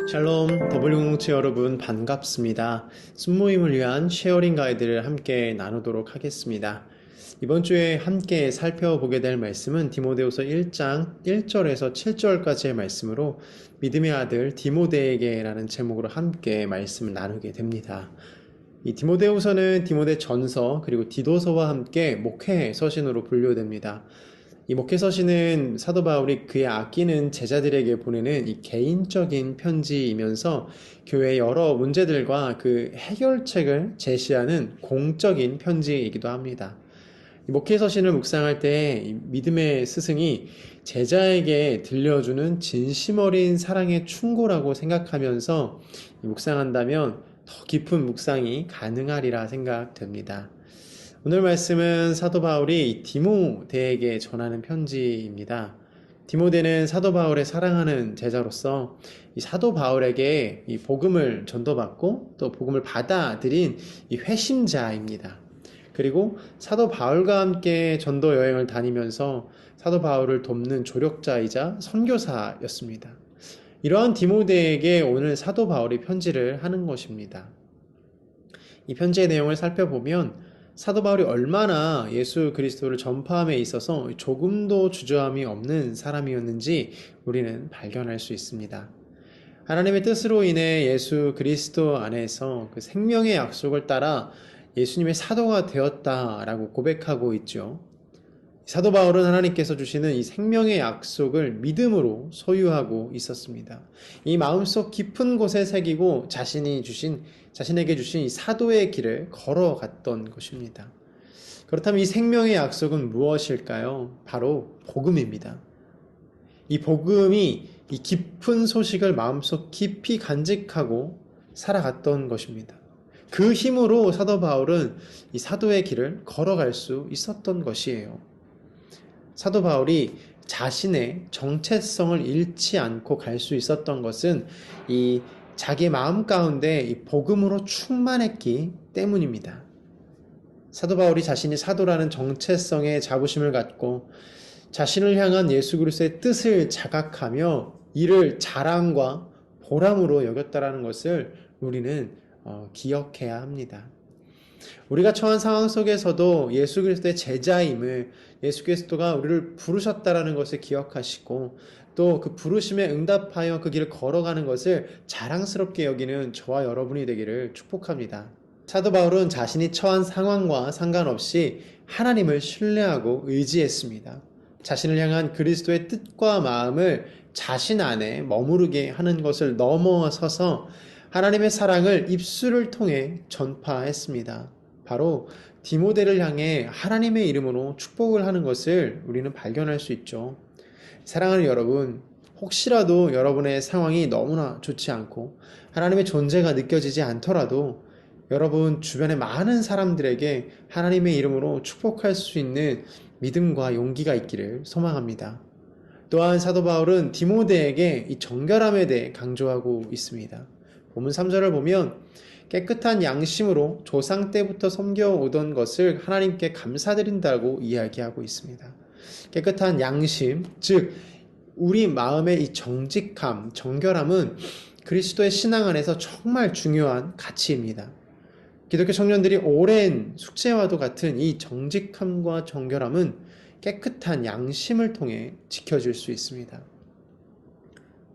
샬롬 더블유공동체 여러분 반갑습니다. 순모임을 위한 쉐어링 가이드를 함께 나누도록 하겠습니다. 이번 주에 함께 살펴보게 될 말씀은 디모데후서 1장 1절에서 7절까지의 말씀으로 믿음의 아들 디모데에게라는 제목으로 함께 말씀을 나누게 됩니다. 이 디모데후서는 디모데 전서 그리고 디도서와 함께 목회 서신으로 분류됩니다. 이 목회 서신은 사도 바울이 그의 아끼는 제자들에게 보내는 이 개인적인 편지이면서 교회의 여러 문제들과 그 해결책을 제시하는 공적인 편지이기도 합니다. 이 목회 서신을 묵상할 때 믿음의 스승이 제자에게 들려주는 진심 어린 사랑의 충고라고 생각하면서 묵상한다면 더 깊은 묵상이 가능하리라 생각됩니다. 오늘 말씀은 사도 바울이 디모데에게 전하는 편지입니다. 디모데는 사도 바울의 사랑하는 제자로서 이 사도 바울에게 이 복음을 전도받고 또 복음을 받아들인 이 회심자입니다. 그리고 사도 바울과 함께 전도 여행을 다니면서 사도 바울을 돕는 조력자이자 선교사였습니다. 이러한 디모데에게 오늘 사도 바울이 편지를 하는 것입니다. 이 편지의 내용을 살펴보면 사도 바울이 얼마나 예수 그리스도를 전파함에 있어서 조금도 주저함이 없는 사람이었는지 우리는 발견할 수 있습니다. 하나님의 뜻으로 인해 예수 그리스도 안에서 그 생명의 약속을 따라 예수님의 사도가 되었다라고 고백하고 있죠. 사도 바울은 하나님께서 주시는 이 생명의 약속을 믿음으로 소유하고 있었습니다. 이 마음속 깊은 곳에 새기고 자신에게 주신 이 사도의 길을 걸어갔던 것입니다. 그렇다면 이 생명의 약속은 무엇일까요? 바로 복음입니다. 이 복음이 이 깊은 소식을 마음속 깊이 간직하고 살아갔던 것입니다. 그 힘으로 사도 바울은 이 사도의 길을 걸어갈 수 있었던 것이에요. 사도 바울이 자신의 정체성을 잃지 않고 갈 수 있었던 것은 이 자기 마음 가운데 이 복음으로 충만했기 때문입니다. 사도 바울이 자신이 사도라는 정체성의 자부심을 갖고 자신을 향한 예수 그리스도의 뜻을 자각하며 이를 자랑과 보람으로 여겼다라는 것을 우리는 기억해야 합니다. 우리가 처한 상황 속에서도 예수 그리스도의 제자임을, 예수 그리스도가 우리를 부르셨다라는 것을 기억하시고 또 그 부르심에 응답하여 그 길을 걸어가는 것을 자랑스럽게 여기는 저와 여러분이 되기를 축복합니다. 사도 바울은 자신이 처한 상황과 상관없이 하나님을 신뢰하고 의지했습니다. 자신을 향한 그리스도의 뜻과 마음을 자신 안에 머무르게 하는 것을 넘어서서 하나님의 사랑을 입술을 통해 전파했습니다. 바로 디모데를 향해 하나님의 이름으로 축복을 하는 것을 우리는 발견할 수 있죠. 사랑하는 여러분, 혹시라도 여러분의 상황이 너무나 좋지 않고 하나님의 존재가 느껴지지 않더라도 여러분 주변의 많은 사람들에게 하나님의 이름으로 축복할 수 있는 믿음과 용기가 있기를 소망합니다. 또한 사도 바울은 디모데에게 이 정결함에 대해 강조하고 있습니다. 본문 3절을 보면 깨끗한 양심으로 조상 때부터 섬겨오던 것을 하나님께 감사드린다고 이야기하고 있습니다. 깨끗한 양심, 즉 우리 마음의 이 정직함, 정결함은 그리스도의 신앙 안에서 정말 중요한 가치입니다. 기독교 청년들이 오랜 숙제와도 같은 이 정직함과 정결함은 깨끗한 양심을 통해 지켜질 수 있습니다.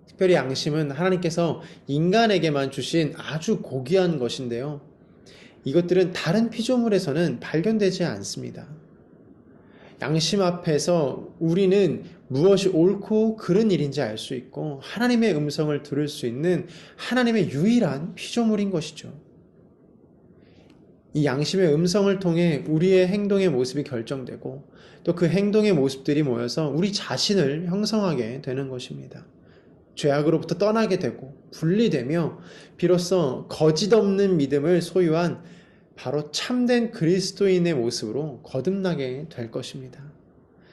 특별히 양심은 하나님께서 인간에게만 주신 아주 고귀한 것인데요. 이것들은 다른 피조물에서는 발견되지 않습니다. 양심 앞에서 우리는 무엇이 옳고 그른 일인지 알 수 있고 하나님의 음성을 들을 수 있는 하나님의 유일한 피조물인 것이죠. 이 양심의 음성을 통해 우리의 행동의 모습이 결정되고 또 그 행동의 모습들이 모여서 우리 자신을 형성하게 되는 것입니다. 죄악으로부터 떠나게 되고 분리되며 비로소 거짓 없는 믿음을 소유한 바로 참된 그리스도인의 모습으로 거듭나게 될 것입니다.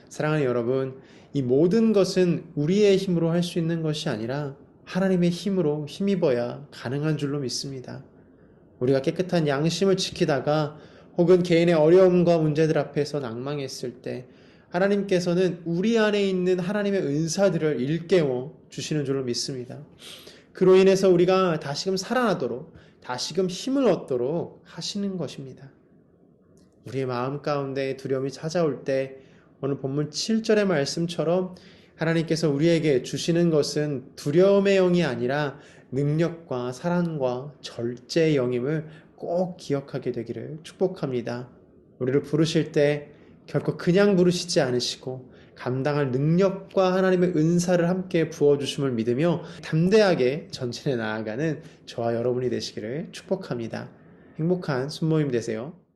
사랑하는 여러분, 이 모든 것은 우리의 힘으로 할 수 있는 것이 아니라 하나님의 힘으로 힘입어야 가능한 줄로 믿습니다. 우리가 깨끗한 양심을 지키다가 혹은 개인의 어려움과 문제들 앞에서 낭망했을 때 하나님께서는 우리 안에 있는 하나님의 은사들을 일깨워 주시는 줄로 믿습니다. 그로 인해서 우리가 다시금 살아나도록, 다시금 힘을 얻도록 하시는 것입니다. 우리의 마음 가운데 두려움이 찾아올 때 오늘 본문 7절의 말씀처럼 하나님께서 우리에게 주시는 것은 두려움의 영이 아니라 능력과 사랑과 절제의 영임을 꼭 기억하게 되기를 축복합니다. 우리를 부르실 때 결코 그냥 부르시지 않으시고 감당할 능력과 하나님의 은사를 함께 부어주심을 믿으며 담대하게 전진해 나아가는 저와 여러분이 되시기를 축복합니다. 행복한 순모임 되세요.